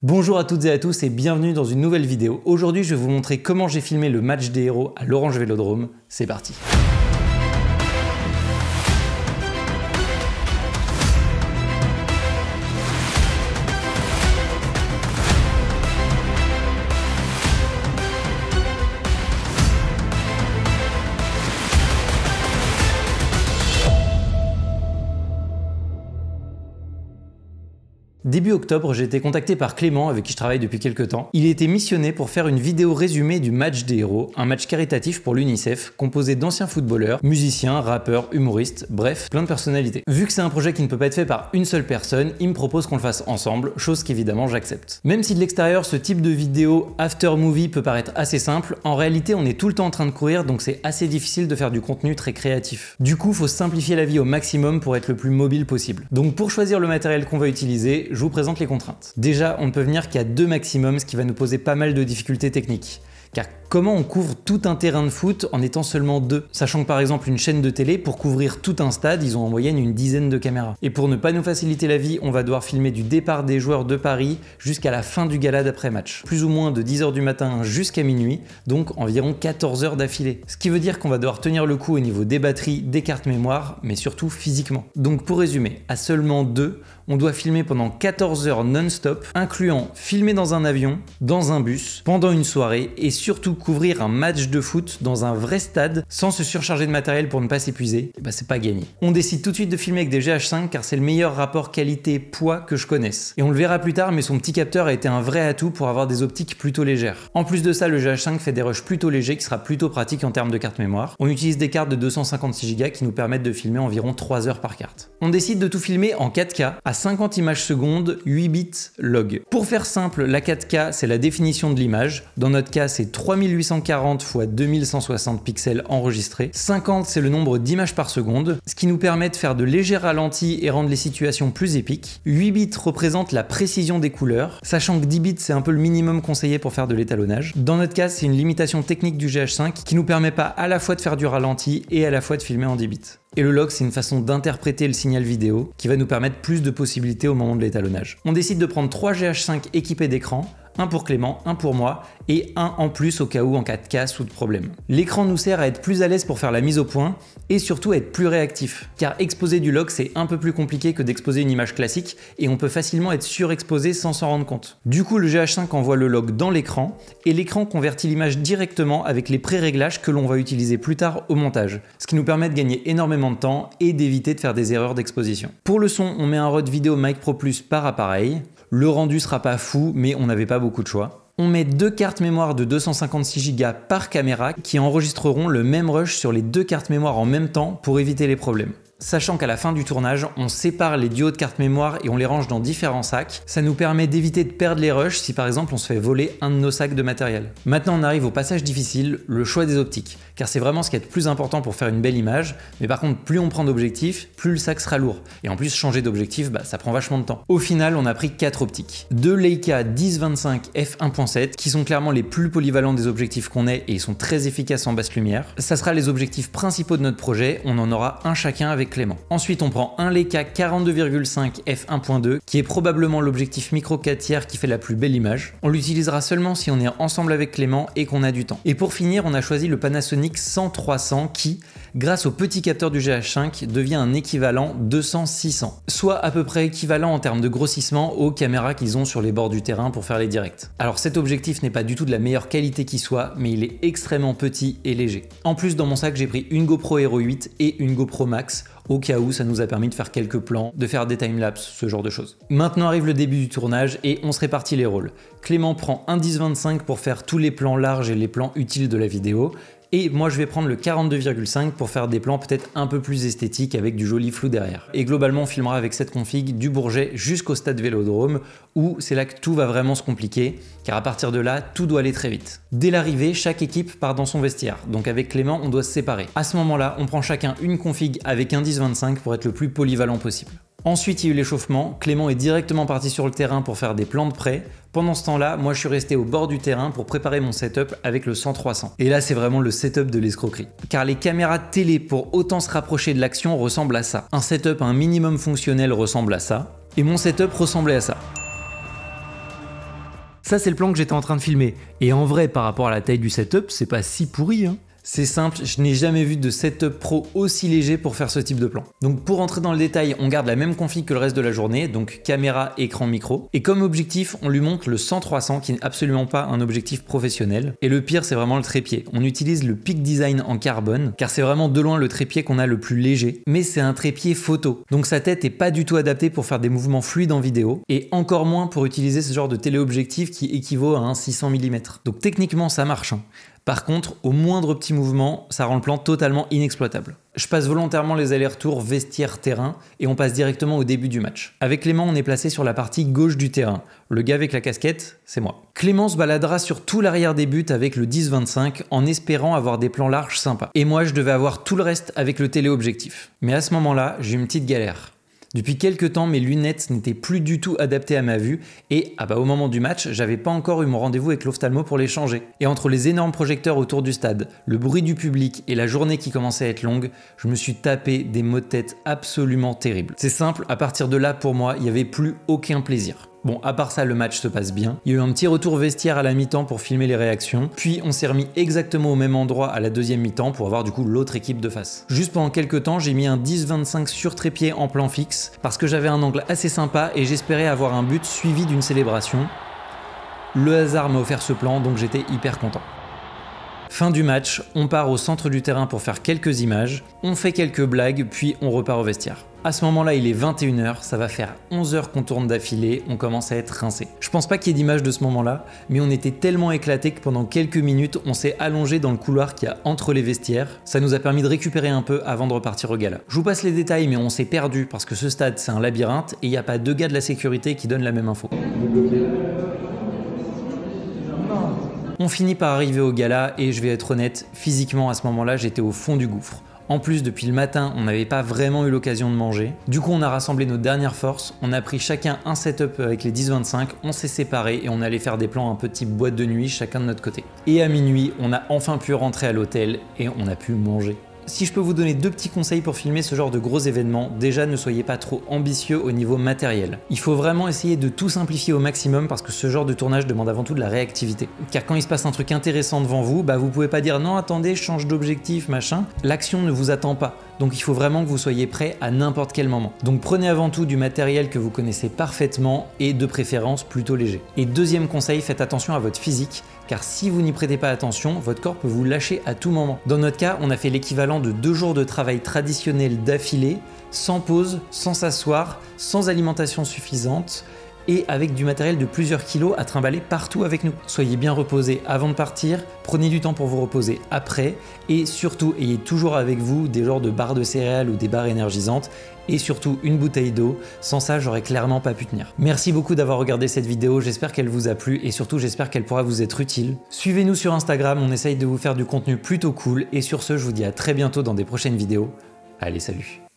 Bonjour à toutes et à tous et bienvenue dans une nouvelle vidéo. Aujourd'hui, je vais vous montrer comment j'ai filmé le match des héros à l'Orange Vélodrome. C'est parti. Début octobre, j'ai été contacté par Clément, avec qui je travaille depuis quelques temps. Il a été missionné pour faire une vidéo résumée du match des héros, un match caritatif pour l'UNICEF, composé d'anciens footballeurs, musiciens, rappeurs, humoristes, bref, plein de personnalités. Vu que c'est un projet qui ne peut pas être fait par une seule personne, il me propose qu'on le fasse ensemble, chose qu'évidemment j'accepte. Même si de l'extérieur, ce type de vidéo after movie peut paraître assez simple, en réalité on est tout le temps en train de courir, donc c'est assez difficile de faire du contenu très créatif. Du coup, faut simplifier la vie au maximum pour être le plus mobile possible. Donc pour choisir le matériel qu'on va utiliser, je vous présente les contraintes. Déjà, on ne peut venir qu'à 2 maximum, ce qui va nous poser pas mal de difficultés techniques. Car comment on couvre tout un terrain de foot en étant seulement 2? Sachant que par exemple une chaîne de télé, pour couvrir tout un stade, ils ont en moyenne une dizaine de caméras. Et pour ne pas nous faciliter la vie, on va devoir filmer du départ des joueurs de Paris jusqu'à la fin du gala d'après-match. Plus ou moins de 10h du matin jusqu'à minuit, donc environ 14 heures d'affilée. Ce qui veut dire qu'on va devoir tenir le coup au niveau des batteries, des cartes mémoire, mais surtout physiquement. Donc pour résumer, à seulement 2, on doit filmer pendant 14 heures non-stop, incluant filmer dans un avion, dans un bus, pendant une soirée et surtout couvrir un match de foot dans un vrai stade sans se surcharger de matériel pour ne pas s'épuiser, et bah c'est pas gagné. On décide tout de suite de filmer avec des GH5 car c'est le meilleur rapport qualité-poids que je connaisse. Et on le verra plus tard, mais son petit capteur a été un vrai atout pour avoir des optiques plutôt légères. En plus de ça, le GH5 fait des rushs plutôt légers qui sera plutôt pratique en termes de carte mémoire. On utilise des cartes de 256 Go qui nous permettent de filmer environ 3 heures par carte. On décide de tout filmer en 4K à 50 images secondes, 8 bits log. Pour faire simple, la 4K c'est la définition de l'image. Dans notre cas, c'est 3840 x 2160 pixels enregistrés. 50 c'est le nombre d'images par seconde, ce qui nous permet de faire de légers ralentis et rendre les situations plus épiques. 8 bits représente la précision des couleurs, sachant que 10 bits c'est un peu le minimum conseillé pour faire de l'étalonnage. Dans notre cas, c'est une limitation technique du GH5 qui nous permet pas à la fois de faire du ralenti et à la fois de filmer en 10 bits. Et le log, c'est une façon d'interpréter le signal vidéo qui va nous permettre plus de possibilités au moment de l'étalonnage. On décide de prendre 3 GH5 équipés d'écran, un pour Clément, un pour moi et un en plus au cas où en cas de casse ou de problème. L'écran nous sert à être plus à l'aise pour faire la mise au point et surtout à être plus réactif. Car exposer du log, c'est un peu plus compliqué que d'exposer une image classique et on peut facilement être surexposé sans s'en rendre compte. Du coup, le GH5 envoie le log dans l'écran et l'écran convertit l'image directement avec les pré-réglages que l'on va utiliser plus tard au montage. Ce qui nous permet de gagner énormément de temps et d'éviter de faire des erreurs d'exposition. Pour le son, on met un Rode Video Mic Pro Plus par appareil. Le rendu sera pas fou, mais on n'avait pas beaucoup de choix. On met 2 cartes mémoire de 256 Go par caméra qui enregistreront le même rush sur les 2 cartes mémoire en même temps pour éviter les problèmes. Sachant qu'à la fin du tournage, on sépare les duos de cartes mémoire et on les range dans différents sacs. Ça nous permet d'éviter de perdre les rushs si par exemple on se fait voler un de nos sacs de matériel. Maintenant on arrive au passage difficile, le choix des optiques. Car c'est vraiment ce qui est le plus important pour faire une belle image. Mais par contre, plus on prend d'objectifs, plus le sac sera lourd. Et en plus, changer d'objectif, ça prend vachement de temps. Au final, on a pris 4 optiques. 2 Leica 10-25 f1.7 qui sont clairement les plus polyvalents des objectifs qu'on ait et ils sont très efficaces en basse lumière. Ça sera les objectifs principaux de notre projet. On en aura un chacun avec Clément. Ensuite, on prend un Leica 42,5 f1.2 qui est probablement l'objectif micro 4 tiers qui fait la plus belle image. On l'utilisera seulement si on est ensemble avec Clément et qu'on a du temps. Et pour finir, on a choisi le Panasonic 100-300 qui, grâce au petit capteur du GH5, devient un équivalent 200-600, soit à peu près équivalent en termes de grossissement aux caméras qu'ils ont sur les bords du terrain pour faire les directs. Alors cet objectif n'est pas du tout de la meilleure qualité qui soit, mais il est extrêmement petit et léger. En plus, dans mon sac, j'ai pris une GoPro Hero 8 et une GoPro Max, au cas où ça nous a permis de faire quelques plans, de faire des timelapses, ce genre de choses. Maintenant arrive le début du tournage et on se répartit les rôles. Clément prend un 10-25 pour faire tous les plans larges et les plans utiles de la vidéo. Et moi je vais prendre le 42,5 pour faire des plans peut-être un peu plus esthétiques avec du joli flou derrière. Et globalement on filmera avec cette config du Bourget jusqu'au stade Vélodrome où c'est là que tout va vraiment se compliquer car à partir de là tout doit aller très vite. Dès l'arrivée, chaque équipe part dans son vestiaire, donc avec Clément on doit se séparer. À ce moment-là, on prend chacun une config avec un 10-25 pour être le plus polyvalent possible. Ensuite, il y a eu l'échauffement. Clément est directement parti sur le terrain pour faire des plans de près. Pendant ce temps-là, moi je suis resté au bord du terrain pour préparer mon setup avec le 100-300. Et là, c'est vraiment le setup de l'escroquerie. Car les caméras de télé pour autant se rapprocher de l'action ressemblent à ça. Un setup un minimum fonctionnel ressemble à ça. Et mon setup ressemblait à ça. Ça c'est le plan que j'étais en train de filmer. Et en vrai, par rapport à la taille du setup, c'est pas si pourri, hein. C'est simple, je n'ai jamais vu de setup pro aussi léger pour faire ce type de plan. Donc pour entrer dans le détail, on garde la même config que le reste de la journée, donc caméra, écran, micro. Et comme objectif, on lui monte le 100-300 qui n'est absolument pas un objectif professionnel. Et le pire, c'est vraiment le trépied. On utilise le Peak Design en carbone, car c'est vraiment de loin le trépied qu'on a le plus léger. Mais c'est un trépied photo, donc sa tête est pas du tout adaptée pour faire des mouvements fluides en vidéo, et encore moins pour utiliser ce genre de téléobjectif qui équivaut à un 600 mm. Donc techniquement, ça marche, hein. Par contre, au moindre petit mouvement, ça rend le plan totalement inexploitable. Je passe volontairement les allers-retours vestiaire-terrain et on passe directement au début du match. Avec Clément, on est placé sur la partie gauche du terrain. Le gars avec la casquette, c'est moi. Clément se baladera sur tout l'arrière des buts avec le 10-25 en espérant avoir des plans larges sympas. Et moi, je devais avoir tout le reste avec le téléobjectif. Mais à ce moment-là, j'ai une petite galère. Depuis quelques temps, mes lunettes n'étaient plus du tout adaptées à ma vue et au moment du match, j'avais pas encore eu mon rendez-vous avec l'ophtalmo pour les changer. Et entre les énormes projecteurs autour du stade, le bruit du public et la journée qui commençait à être longue, je me suis tapé des maux de tête absolument terribles. C'est simple, à partir de là, pour moi, il n'y avait plus aucun plaisir. Bon, à part ça, le match se passe bien. Il y a eu un petit retour vestiaire à la mi-temps pour filmer les réactions, puis on s'est remis exactement au même endroit à la deuxième mi-temps pour avoir du coup l'autre équipe de face. Juste pendant quelques temps, j'ai mis un 10-25 sur trépied en plan fixe parce que j'avais un angle assez sympa et j'espérais avoir un but suivi d'une célébration. Le hasard m'a offert ce plan, donc j'étais hyper content. Fin du match, on part au centre du terrain pour faire quelques images, on fait quelques blagues, puis on repart au vestiaire. À ce moment-là, il est 21 h, ça va faire 11 heures qu'on tourne d'affilée, on commence à être rincé. Je pense pas qu'il y ait d'image de ce moment-là, mais on était tellement éclatés que pendant quelques minutes, on s'est allongé dans le couloir qu'il y a entre les vestiaires. Ça nous a permis de récupérer un peu avant de repartir au gala. Je vous passe les détails, mais on s'est perdu parce que ce stade, c'est un labyrinthe et il n'y a pas deux gars de la sécurité qui donnent la même info. On finit par arriver au gala et je vais être honnête, physiquement à ce moment-là, j'étais au fond du gouffre. En plus, depuis le matin, on n'avait pas vraiment eu l'occasion de manger. Du coup, on a rassemblé nos dernières forces, on a pris chacun un setup avec les 10-25, on s'est séparés et on allait faire des plans un peu type boîte de nuit, chacun de notre côté. Et à minuit, on a enfin pu rentrer à l'hôtel et on a pu manger. Si je peux vous donner deux petits conseils pour filmer ce genre de gros événements, déjà ne soyez pas trop ambitieux au niveau matériel. Il faut vraiment essayer de tout simplifier au maximum parce que ce genre de tournage demande avant tout de la réactivité. Car quand il se passe un truc intéressant devant vous, vous pouvez pas dire non attendez, je change d'objectif, machin. L'action ne vous attend pas. Donc il faut vraiment que vous soyez prêt à n'importe quel moment. Donc prenez avant tout du matériel que vous connaissez parfaitement et de préférence plutôt léger. Et deuxième conseil, faites attention à votre physique, car si vous n'y prêtez pas attention, votre corps peut vous lâcher à tout moment. Dans notre cas, on a fait l'équivalent de 2 jours de travail traditionnel d'affilée, sans pause, sans s'asseoir, sans alimentation suffisante, et avec du matériel de plusieurs kilos à trimballer partout avec nous. Soyez bien reposés avant de partir, prenez du temps pour vous reposer après, et surtout ayez toujours avec vous des genres de barres de céréales ou des barres énergisantes, et surtout une bouteille d'eau. Sans ça, j'aurais clairement pas pu tenir. Merci beaucoup d'avoir regardé cette vidéo, j'espère qu'elle vous a plu et surtout j'espère qu'elle pourra vous être utile. Suivez-nous sur Instagram, on essaye de vous faire du contenu plutôt cool, et sur ce, je vous dis à très bientôt dans des prochaines vidéos. Allez, salut!